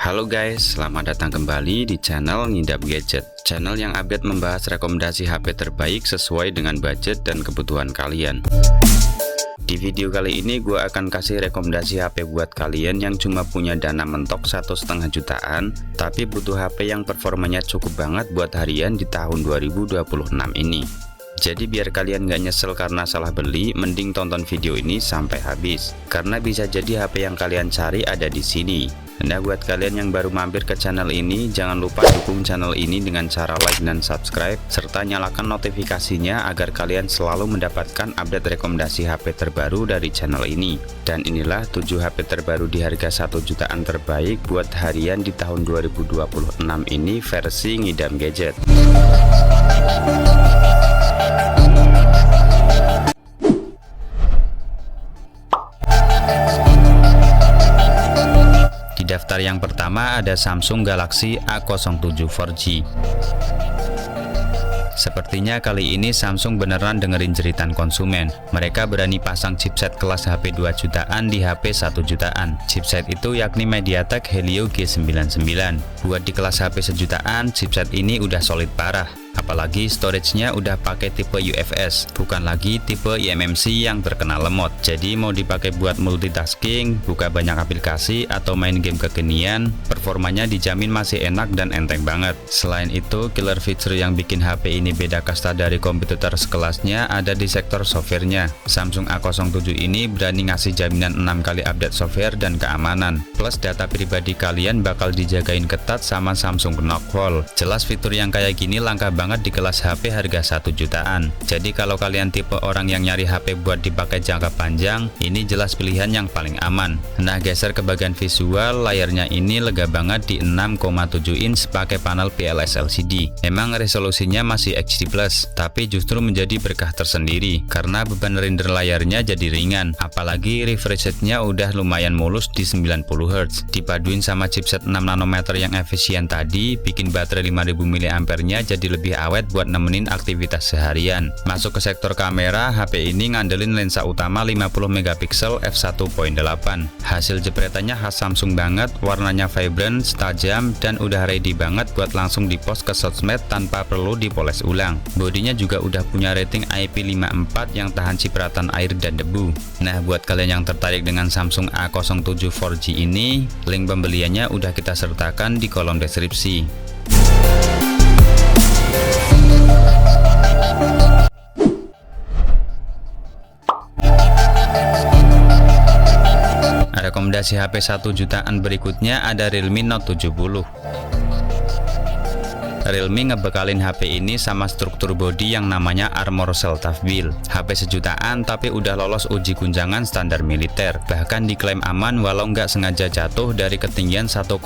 Halo guys, selamat datang kembali di channel Ngidam Gadget. Channel yang update membahas rekomendasi HP terbaik sesuai dengan budget dan kebutuhan kalian. Di video kali ini gue akan kasih rekomendasi HP buat kalian yang cuma punya dana mentok 1,5 jutaan, tapi butuh HP yang performanya cukup banget buat harian di tahun 2026 ini. Jadi biar kalian gak nyesel karena salah beli, mending tonton video ini sampai habis. Karena bisa jadi HP yang kalian cari ada di sini. Nah, buat kalian yang baru mampir ke channel ini, jangan lupa dukung channel ini dengan cara like dan subscribe, serta nyalakan notifikasinya agar kalian selalu mendapatkan update rekomendasi HP terbaru dari channel ini. Dan inilah 7 HP terbaru di harga 1 jutaan terbaik buat harian di tahun 2026 ini versi Ngidam Gadget. Di daftar yang pertama ada Samsung Galaxy A07 4G. Sepertinya kali ini Samsung beneran dengerin jeritan konsumen. Mereka berani pasang chipset kelas HP 2 jutaan di HP 1 jutaan. Chipset itu yakni MediaTek Helio G99. Buat di kelas HP sejutaan, chipset ini udah solid parah. Apalagi storage-nya udah pakai tipe UFS, bukan lagi tipe eMMC yang terkenal lemot. Jadi mau dipakai buat multitasking, buka banyak aplikasi, atau main game kekinian, performanya dijamin masih enak dan enteng banget. Selain itu, killer feature yang bikin HP ini beda kasta dari kompetitor sekelasnya ada di sektor softwarenya. Samsung A07 ini berani ngasih jaminan 6 kali update software dan keamanan. Plus data pribadi kalian bakal dijagain ketat sama Samsung Knoxwall. Jelas fitur yang kayak gini langka banget di kelas HP harga 1 jutaan. Jadi kalau kalian tipe orang yang nyari HP buat dipakai jangka panjang, ini jelas pilihan yang paling aman. Nah, geser ke bagian visual, layarnya ini lega banget di 6,7 inch pakai panel PLS LCD. Emang resolusinya masih HD+, tapi justru menjadi berkah tersendiri karena beban render layarnya jadi ringan. Apalagi refresh rate-nya udah lumayan mulus di 90 Hz. Dipaduin sama chipset 6 nanometer yang efisien tadi, bikin baterai 5000 mAh-nya jadi lebih awet buat nemenin aktivitas seharian. Masuk ke sektor kamera, HP ini ngandelin lensa utama 50 megapiksel f1.8. Hasil jepretannya khas Samsung banget, warnanya vibrant, tajam, dan udah ready banget buat langsung dipost ke sosmed tanpa perlu dipoles ulang. Bodinya juga udah punya rating IP54 yang tahan cipratan air dan debu. Nah, buat kalian yang tertarik dengan Samsung A07 4G ini, link pembeliannya udah kita sertakan di kolom deskripsi. Rekomendasi HP 1 jutaan berikutnya ada Realme Note 70. Realme ngebekalin HP ini sama struktur bodi yang namanya Armor Cell Tough Build. HP sejutaan tapi udah lolos uji guncangan standar militer. Bahkan diklaim aman walau nggak sengaja jatuh dari ketinggian 1,8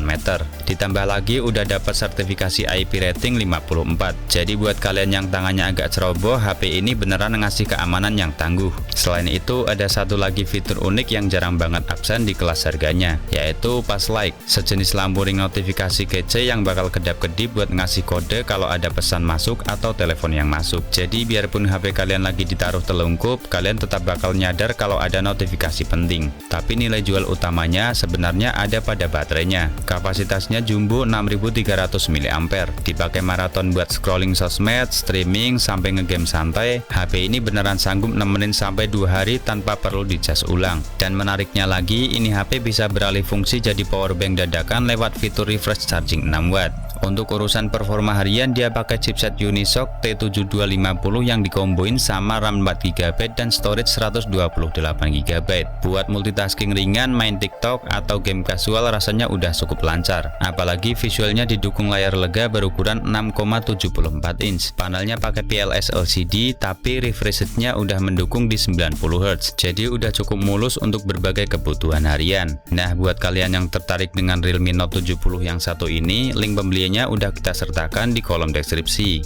meter. Ditambah lagi udah dapat sertifikasi IP rating 54. Jadi buat kalian yang tangannya agak ceroboh, HP ini beneran ngasih keamanan yang tangguh. Selain itu ada satu lagi fitur unik yang jarang banget absen di kelas harganya, yaitu Pass Like, sejenis lampu ring notifikasi kece yang bakal kedap-kedip buat ngasih kode kalau ada pesan masuk atau telepon yang masuk. Jadi biarpun HP kalian lagi ditaruh telungkup, kalian tetap bakal nyadar kalau ada notifikasi penting. Tapi nilai jual utamanya sebenarnya ada pada baterainya. Kapasitasnya jumbo 6300 mAh. Dipakai maraton buat scrolling sosmed, streaming, sampai ngegame santai. HP ini beneran sanggup nemenin sampai 2 hari tanpa perlu dicas ulang. Dan menariknya lagi, ini HP bisa beralih fungsi jadi powerbank dadakan lewat fitur refresh charging 6 watt. Untuk urusan performa harian, dia pakai chipset Unisoc T7250 yang dikomboin sama RAM 4GB dan storage 128GB. Buat multitasking ringan, main TikTok atau game casual rasanya udah cukup lancar. Apalagi visualnya didukung layar lega berukuran 6,74 inch. Panelnya pakai PLS LCD, tapi refresh rate-nya udah mendukung di 90 Hz. Jadi udah cukup mulus untuk berbagai kebutuhan harian. Nah, buat kalian yang tertarik dengan Realme Note 70 yang satu ini, link pembeliannya udah kita sertakan di kolom deskripsi.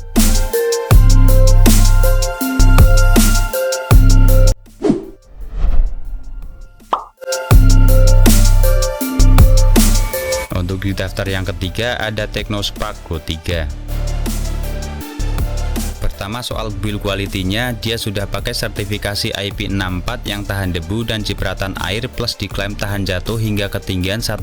Untuk di daftar yang ketiga ada Tecno Spark Go 3. Pertama soal build quality-nya, dia sudah pakai sertifikasi IP64 yang tahan debu dan cipratan air plus diklaim tahan jatuh hingga ketinggian 1,2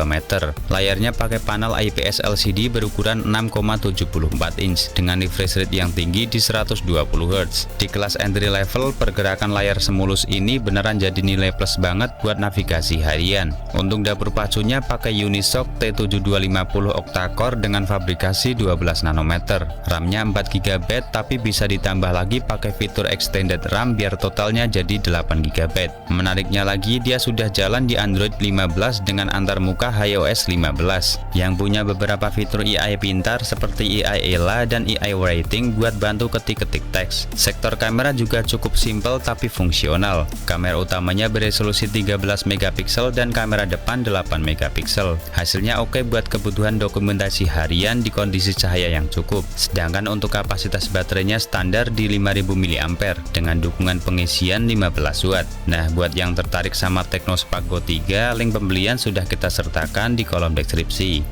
meter. Layarnya pakai panel IPS LCD berukuran 6,74 inch dengan refresh rate yang tinggi di 120 Hz. Di kelas entry level, pergerakan layar semulus ini beneran jadi nilai plus banget buat navigasi harian. Untuk dapur pacunya pakai Unisoc T7250 octa-core dengan fabrikasi 12 nanometer. RAM-nya 4 GB tapi bisa ditambah lagi pakai fitur extended RAM biar totalnya jadi 8 GB. Menariknya lagi, dia sudah jalan di Android 15 dengan antarmuka iOS 15 yang punya beberapa fitur AI pintar seperti AI Ella dan AI Writing buat bantu ketik-ketik teks. Sektor kamera juga cukup simpel tapi fungsional. Kamera utamanya beresolusi 13 megapiksel dan kamera depan 8 megapiksel. Hasilnya oke buat kebutuhan dokumentasi harian di kondisi cahaya yang cukup. Sedangkan untuk kapasitas baterainya standar di 5000 mAh dengan dukungan pengisian 15 Watt. Nah, buat yang tertarik sama Technospark Go 3, link pembelian sudah kita sertakan di kolom deskripsi.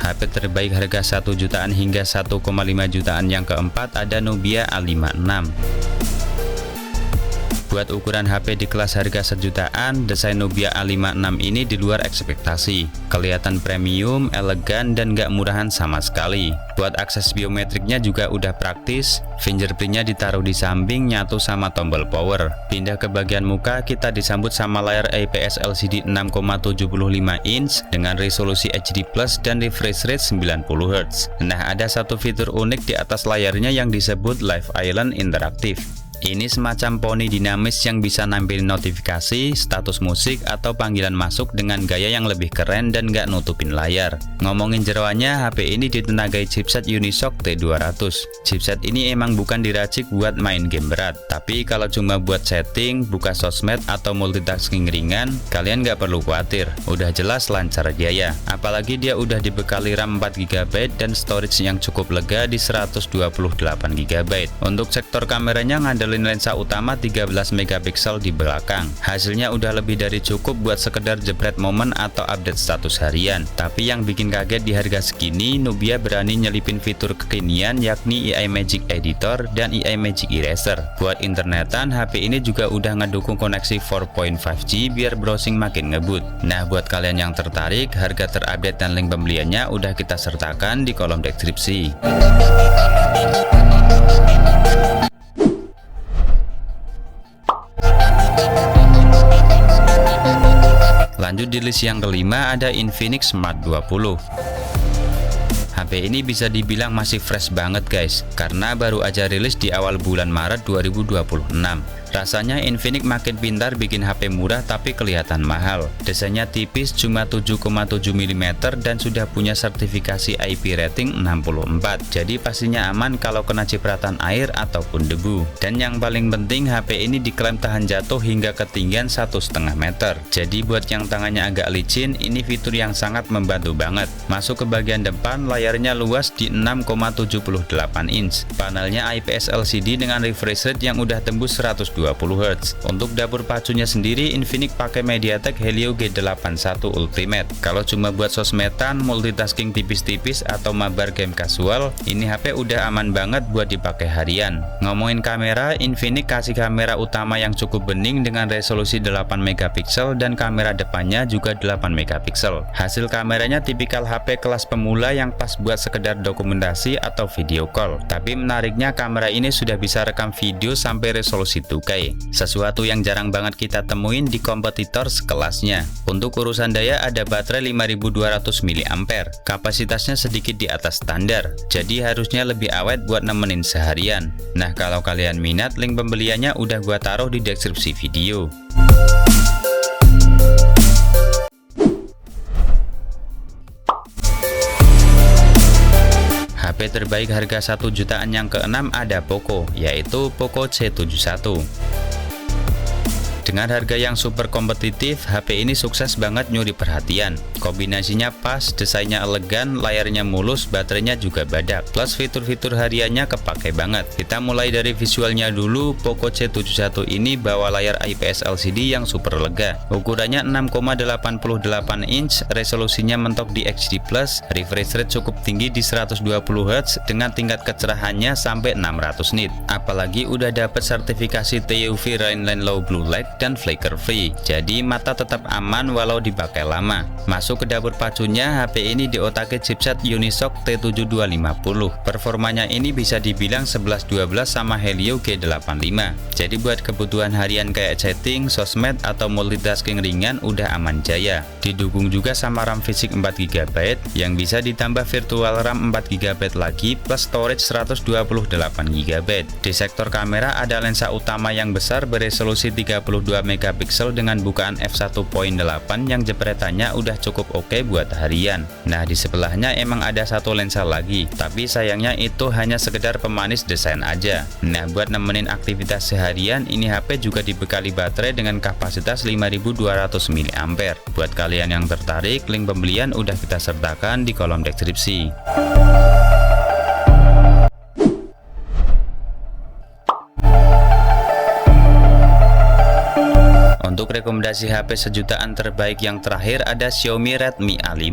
HP terbaik harga 1 jutaan hingga 1,5 jutaan yang keempat ada Nubia A56. Buat ukuran HP di kelas harga 1 jutaan, desain Nubia A56 ini di luar ekspektasi. Kelihatan premium, elegan, dan gak murahan sama sekali. Buat akses biometriknya juga udah praktis, fingerprintnya ditaruh di samping nyatu sama tombol power. Pindah ke bagian muka, kita disambut sama layar IPS LCD 6,75 inch dengan resolusi HD+ dan refresh rate 90 Hz. Nah, ada satu fitur unik di atas layarnya yang disebut Live Island Interactive. Ini semacam poni dinamis yang bisa nampilin notifikasi, status musik, atau panggilan masuk dengan gaya yang lebih keren dan gak nutupin layar. Ngomongin jeroannya, HP ini ditenagai chipset Unisoc T200. Chipset ini emang bukan diracik buat main game berat, tapi kalau cuma buat setting, buka sosmed, atau multitasking ringan, kalian gak perlu khawatir. Udah jelas lancar jaya. Apalagi dia udah dibekali RAM 4 GB dan storage yang cukup lega di 128 GB. Untuk sektor kameranya ngandelin lensa utama 13 megapiksel di belakang. Hasilnya udah lebih dari cukup buat sekedar jepret momen atau update status harian. Tapi yang bikin kaget di harga segini, Nubia berani nyelipin fitur kekinian yakni AI Magic Editor dan AI Magic Eraser. Buat internetan, HP ini juga udah ngedukung koneksi 4.5G biar browsing makin ngebut. Nah, buat kalian yang tertarik, harga terupdate dan link pembeliannya udah kita sertakan di kolom deskripsi. Lanjut di list yang kelima ada Infinix Smart 20. HP ini bisa dibilang masih fresh banget guys, karena baru aja rilis di awal bulan Maret 2026. Rasanya Infinix makin pintar bikin HP murah tapi kelihatan mahal. Desainnya tipis cuma 7,7 mm dan sudah punya sertifikasi IP rating 64. Jadi pastinya aman kalau kena cipratan air ataupun debu. Dan yang paling penting, HP ini diklaim tahan jatuh hingga ketinggian 1,5 meter. Jadi buat yang tangannya agak licin, ini fitur yang sangat membantu banget. Masuk ke bagian depan, layarnya luas di 6,78 inch. Panelnya IPS LCD dengan refresh rate yang udah tembus 120 Hz. Untuk dapur pacunya sendiri, Infinix pakai MediaTek Helio G81 Ultimate. Kalau cuma buat sosmedan, multitasking tipis-tipis atau mabar game casual, ini HP udah aman banget buat dipakai harian. Ngomongin kamera, Infinix kasih kamera utama yang cukup bening dengan resolusi 8 megapiksel dan kamera depannya juga 8 megapiksel. Hasil kameranya tipikal HP kelas pemula yang pas buat sekedar dokumentasi atau video call. Tapi menariknya, kamera ini sudah bisa rekam video sampai resolusi 2K. Sesuatu yang jarang banget kita temuin di kompetitor sekelasnya. Untuk urusan daya, ada baterai 5200 mAh. Kapasitasnya sedikit di atas standar, jadi harusnya lebih awet buat nemenin seharian. Nah, kalau kalian minat, link pembeliannya udah gua taruh di deskripsi video. HP terbaik harga 1 jutaan yang keenam ada Poco, yaitu Poco C71. Dengan harga yang super kompetitif, HP ini sukses banget nyuri perhatian. Kombinasinya pas, desainnya elegan, layarnya mulus, baterainya juga badak, plus fitur-fitur hariannya kepake banget. Kita mulai dari visualnya dulu. Poco C71 ini bawa layar IPS LCD yang super lega. Ukurannya 6,88 inch, resolusinya mentok di HD+, refresh rate cukup tinggi di 120 Hz dengan tingkat kecerahannya sampai 600 nit. Apalagi udah dapat sertifikasi TUV Rainline Low Blue Light dan flicker free, jadi mata tetap aman walau dipakai lama. Masuk ke dapur pacunya, HP ini diotake chipset Unisoc T7250. Performanya ini bisa dibilang 11-12 sama Helio G85. Jadi buat kebutuhan harian kayak chatting, sosmed, atau multitasking ringan udah aman jaya. Didukung juga sama RAM fisik 4GB yang bisa ditambah virtual RAM 4GB lagi plus storage 128GB. Di sektor kamera ada lensa utama yang besar beresolusi 32MP dengan bukaan f1.8 yang jepretannya udah cukup oke buat harian. Nah, di sebelahnya emang ada satu lensa lagi, tapi sayangnya itu hanya sekedar pemanis desain aja. Nah, buat nemenin aktivitas seharian, ini HP juga dibekali baterai dengan kapasitas 5200 mAh. Buat kalian yang tertarik, link pembelian udah kita sertakan di kolom deskripsi. Untuk rekomendasi HP sejutaan terbaik yang terakhir ada Xiaomi Redmi A5.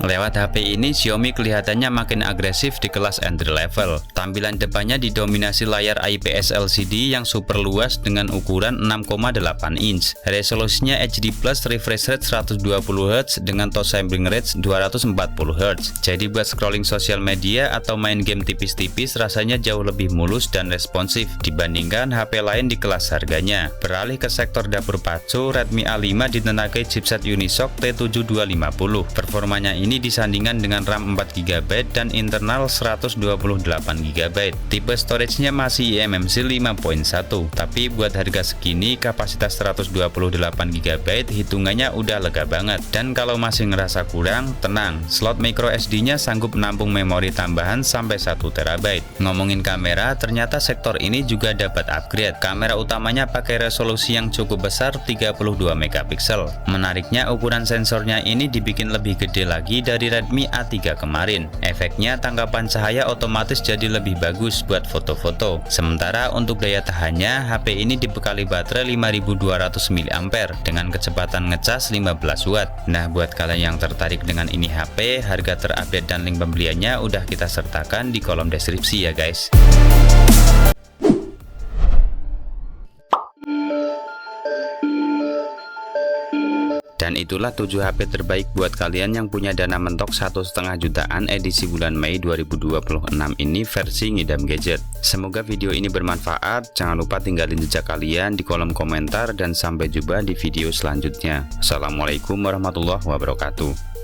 Lewat HP ini, Xiaomi kelihatannya makin agresif di kelas entry level. Tampilan depannya didominasi layar IPS LCD yang super luas dengan ukuran 6,8 inch. Resolusinya HD+, refresh rate 120 Hz dengan touch sampling rate 240 Hz. Jadi buat scrolling sosial media atau main game tipis-tipis rasanya jauh lebih mulus dan responsif dibandingkan HP lain di kelas harganya. Beralih ke sektor dapur pacu, Redmi A5 ditenagai chipset Unisoc T7250. Performanya ini disandingkan dengan RAM 4GB dan internal 128GB. Tipe storage-nya masih eMMC 5.1, tapi buat harga segini kapasitas 128GB hitungannya udah lega banget. Dan kalau masih ngerasa kurang, tenang, slot micro SD-nya sanggup menampung memori tambahan sampai 1TB. Ngomongin kamera, ternyata sektor ini juga dapat upgrade. Kamera utamanya pakai resolusi yang cukup besar 32MP. Menariknya, ukuran sensornya ini dibikin lebih gede lagi dari Redmi A3 kemarin. Efeknya tangkapan cahaya otomatis jadi lebih bagus buat foto-foto. Sementara untuk daya tahannya, HP ini dibekali baterai 5200 mAh dengan kecepatan ngecas 15 Watt. Nah, buat kalian yang tertarik dengan ini HP, harga terupdate dan link pembeliannya udah kita sertakan di kolom deskripsi ya guys. Dan itulah 7 HP terbaik buat kalian yang punya dana mentok 1,5 jutaan edisi bulan Mei 2026 ini versi Ngidam Gadget. Semoga video ini bermanfaat. Jangan lupa tinggalin jejak kalian di kolom komentar dan sampai jumpa di video selanjutnya. Assalamualaikum warahmatullahi wabarakatuh.